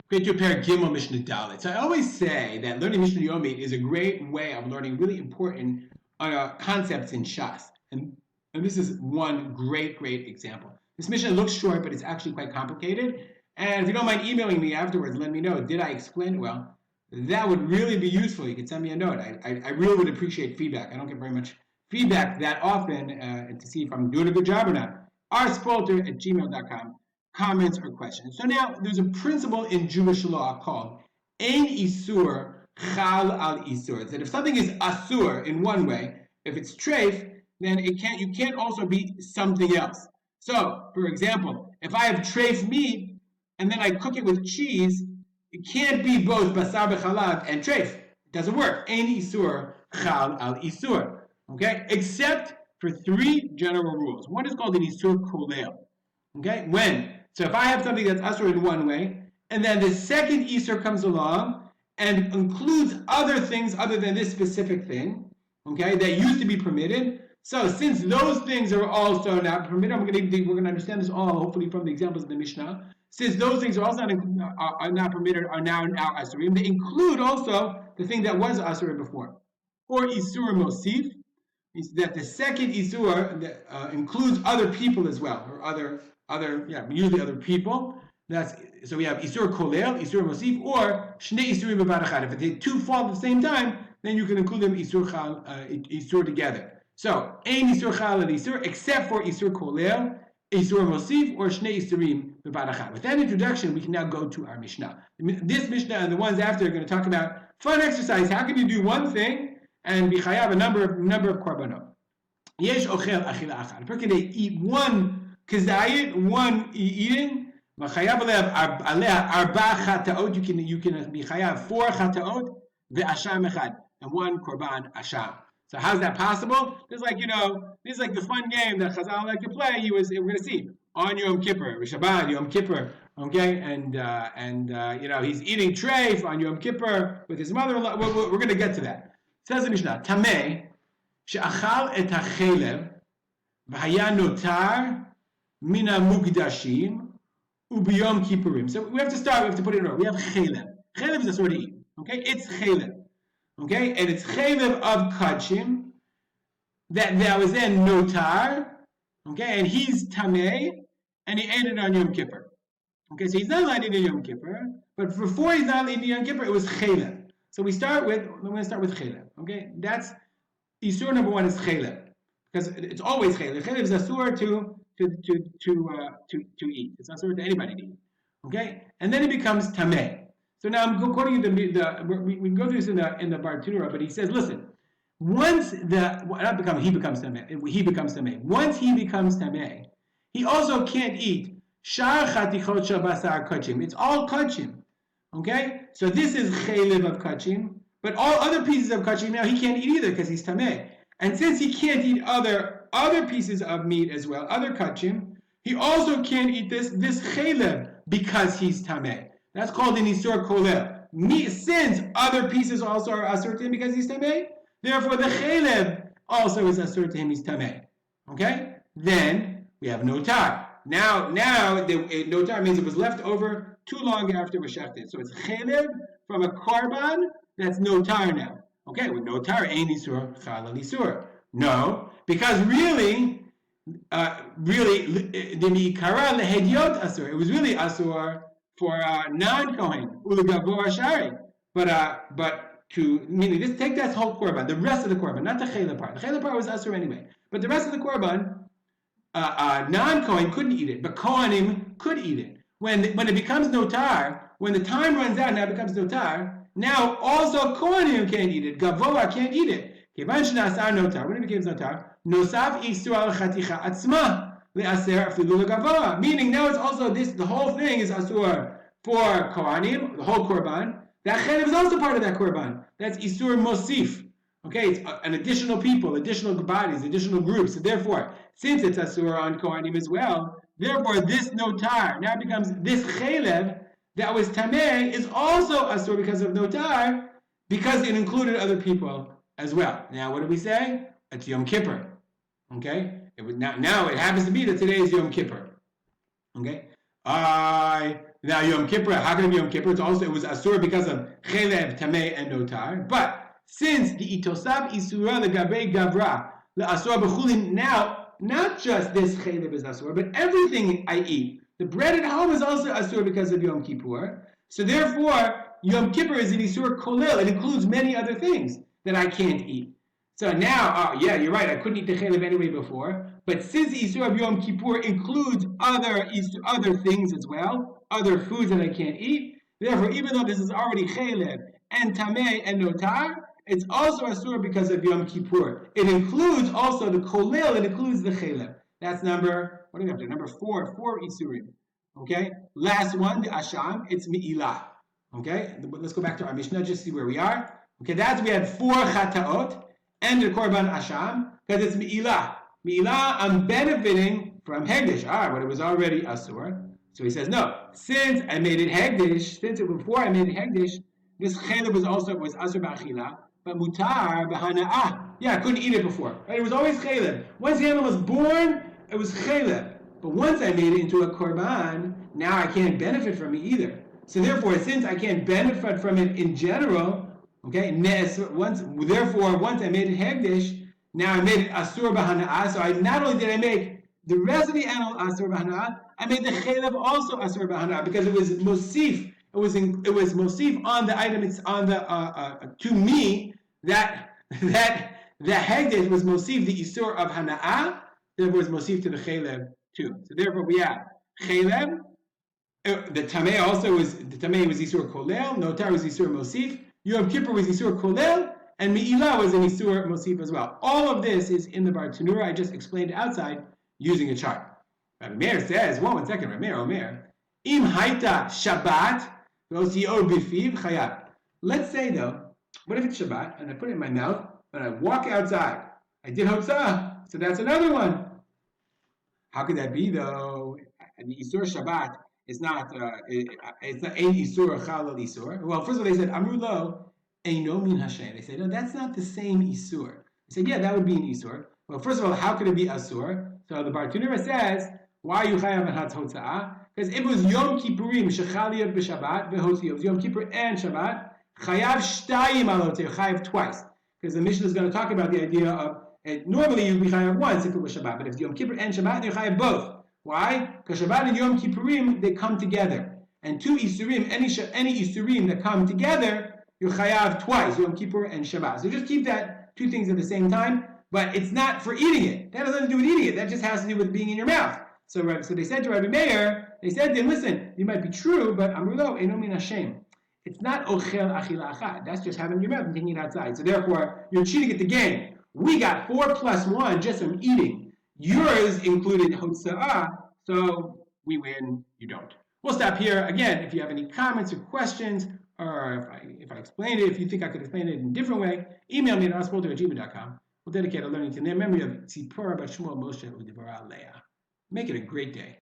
Great to pair Gimel Mishnah Dalet. So I always say that learning Mishnah Yomit is a great way of learning really important concepts in Shas. And this is one great example. This Mishnah looks short, but it's actually quite complicated. And if you don't mind emailing me afterwards, let me know, did I explain it well? That would really be useful. You can send me a note. I really would appreciate feedback. I don't get very much feedback that often to see if I'm doing a good job or not. rspolter@gmail.com. Comments or questions. So now there's a principle in Jewish law called Ein Isur Chal Al Isur. That if something is asur in one way, if it's treif, then you can't also be something else. So, for example, if I have treif meat and then I cook it with cheese, it can't be both basar b'chalav and treif. It doesn't work. Ein Isur Chal Al Isur. Okay, except for three general rules. One is called an Isur Kolel. Okay, so if I have something that's asur in one way, and then the second Isur comes along and includes other things other than this specific thing, okay, that used to be permitted. So since those things are also not permitted, we're going to understand this all hopefully from the examples of the Mishnah. Since those things are also not permitted, are now asurim, they include also the thing that was asur before. Or Isur Mosif, is that the second Isur that includes other people as well, or usually other people. So we have Isur Kolel, Isur Mosif, or Shnei Isurim B'Vad Echad. If the two fall at the same time, then you can include them Isur together. So Ein Isur Chal and Isur, except for Isur Kolel, Isur Mosif, or Shnei Isurim B'Vad Echad. With that introduction, we can now go to our Mishnah. This Mishnah and the ones after are going to talk about fun exercise. How can you do one thing and be chayav a number of korbanot? Yesh ochel achila achad. A person can eat one kazayit, one eating. Chayav aleh arba chataot. You can be chayav 4 chataot ve'asham echad and 1 korban asham. So how's that possible? This is like the fun game that Chazal like to play. We're going to see on Yom Kippur, Shabbat Yom Kippur. Okay, and he's eating treif on Yom Kippur with his mother-in-law. We're going to get to that. Says the Mishnah, Tameh she'achal et hachelev v'haya notar mina mukdashim ubiyom kippurim. So we have to put it in order. We have chelev. Chelev is a sort of eat. Okay, it's chelev. Okay, and it's chelev of kachim that was then notar. Okay, and he's tameh, and he ate it on Yom Kippur. Okay, so he's not allowed to eat Yom Kippur, but before he's not allowed to eat Yom Kippur, it was chelev. So we're going to start with chelev. Okay, that's Isur number 1 is chelev, because it's always chelev. Chelev is asur to eat. It's asur to anybody to eat. Okay, and then it becomes tameh. So now I'm quoting we can go through this in the Bartura, but he says, listen, once he becomes tameh. Once he becomes tameh, he also can't eat shar chatichot shel basar kachim. It's all kachim. Okay, so this is chelev of kachim, but all other pieces of kachim now he can't eat either because he's tameh. And since he can't eat other pieces of meat as well, other kachim, he also can't eat this chelev because he's tameh. That's called an isur kolel. Since other pieces also are asur to him because he's tameh, therefore the chelev also is asur to him, he's tameh. Okay, then we have notar. Now notar means it was left over too long after we shechted. So it's chelev from a korban that's notar now. Okay, with notar, ein isur chal al isur. No, because really, the mikara lehediot asur. It was really asur for non-kohen ulegavor shari. But meaning this, take that whole korban, the rest of the korban, not the chelev part. The chelev part was asur anyway, but the rest of the korban, non-kohen couldn't eat it, but kohanim could eat it. When it becomes notar, when the time runs out, now it becomes notar. Now also kohanim can't eat it. Gavoa can't eat it. Kivan shenasar notar. When it becomes notar, nosaf isur al chaticha atzma leaser afilu legavoa. Meaning now it's also this. The whole thing is asur for kohanim, the whole korban. That chelev is also part of that korban. That's isur mosif. Okay, it's an additional people, additional bodies, additional groups. So therefore, since it's asur on kohanim as well, therefore this notar now becomes this chelev that was tameh is also asur because of notar, because it included other people as well. Now, what do we say? It's Yom Kippur. Okay, now it happens to be that today is Yom Kippur. Okay, Now Yom Kippur, how can it be Yom Kippur? It was Asur because of Chelev, Tameh, and Notar. But since the Itosav Isura Legabe Gavra, the Asur B'chulin, now, not just this Chelev is Asur, but everything I eat. The bread at home is also Asur because of Yom Kippur. So therefore, Yom Kippur is an Isur Kolel. It includes many other things that I can't eat. So now, yeah, you're right. I couldn't eat the chelev anyway before. But since the Isur of Yom Kippur includes other things as well, other foods that I can't eat, therefore, even though this is already chelev and tameh and notar, it's also Asur because of Yom Kippur. It includes also the kolel. It includes the chelev. That's number, what do we have to? Number 4 Isurim. Okay? Last one, the asham, it's mi'ilah. Okay? Let's go back to our Mishnah, just see where we are. Okay, we had 4 chataot. And the korban asham, because it's mi'ilah. Mi'ilah, I'm benefiting from hegdish. But it was already asur. So he says, no, since I made it hegdish, before I made it hegdish, this chelev was asur ba'achila, but mutar b'hana'ah. Yeah, I couldn't eat it before. Right? It was always chelev. Once the animal was born, it was chelev. But once I made it into a korban, now I can't benefit from it either. So therefore, since I can't benefit from it in general, okay, once I made it hegdish, now I made it asur b'hana'ah. So not only did I make the rest of the animal asur b'hana'ah, I made the chelev also asur b'hana'ah because it was mosif. It was mosif on the item. It's on the to me that the hegdish was mosif the isur of hana'ah. Therefore, it's mosif to the chelev too. So therefore, we have chelev. The tameh was isur kolel. Notar was isur mosif. Yom Kippur was Isur Kolel, and Mi'ilah was an Isur Mosif as well. All of this is in the Bar Tanura. I just explained outside using a chart. Rabbi Meir says, one second, Rabbi Meir, Omer, Im Haita Shabbat, V'osio B'fiv Chayab. Let's say though, what if it's Shabbat, and I put it in my mouth, and I walk outside. I did Hotzah, so that's another one. How could that be though? The Isur Shabbat, it's not ein isur chalal isur. Well, first of all, they said amru lo eino min hashem. They said no, that's not the same isur. They said yeah, that would be an isur. Well, first of all, how could it be asur? So the Bar Tanura says why are you chayav and hotzah? Because it was Yom Kippurim shechaliyot b'Shabbat v'hotziyot. It was Yom Kippur and Shabbat. Chayav shtayim alotzeh. Chayav twice. Because the Mishnah is going to talk about the idea of normally you'd be chayav once if it was Shabbat, but if it's Yom Kippur and Shabbat, you're chayav both. Why? Because Shabbat and Yom Kippurim, they come together. And 2 Isurim, any Isurim that come together, you're chayav twice, Yom Kippur and Shabbat. So just keep that 2 things at the same time, but it's not for eating it. That has nothing to do with eating it. That just has to do with being in your mouth. So they said to Rabbi Meir, they said to him, listen, you might be true, but Amrulo, Eino min Hashem. It's not Ochel Achila Achad. That's just having it in your mouth and taking it outside. So therefore, you're cheating at the game. We got 4 plus 1 just from eating. Yours included Hotza'ah, so we win, you don't. We'll stop here. Again, if you have any comments or questions, or if I explained it, if you think I could explain it in a different way, email me at aspolter@gmail.com. We'll dedicate our learning to the memory of Tzipora Bat Shmuel Moshe Udevorah Leah. Make it a great day.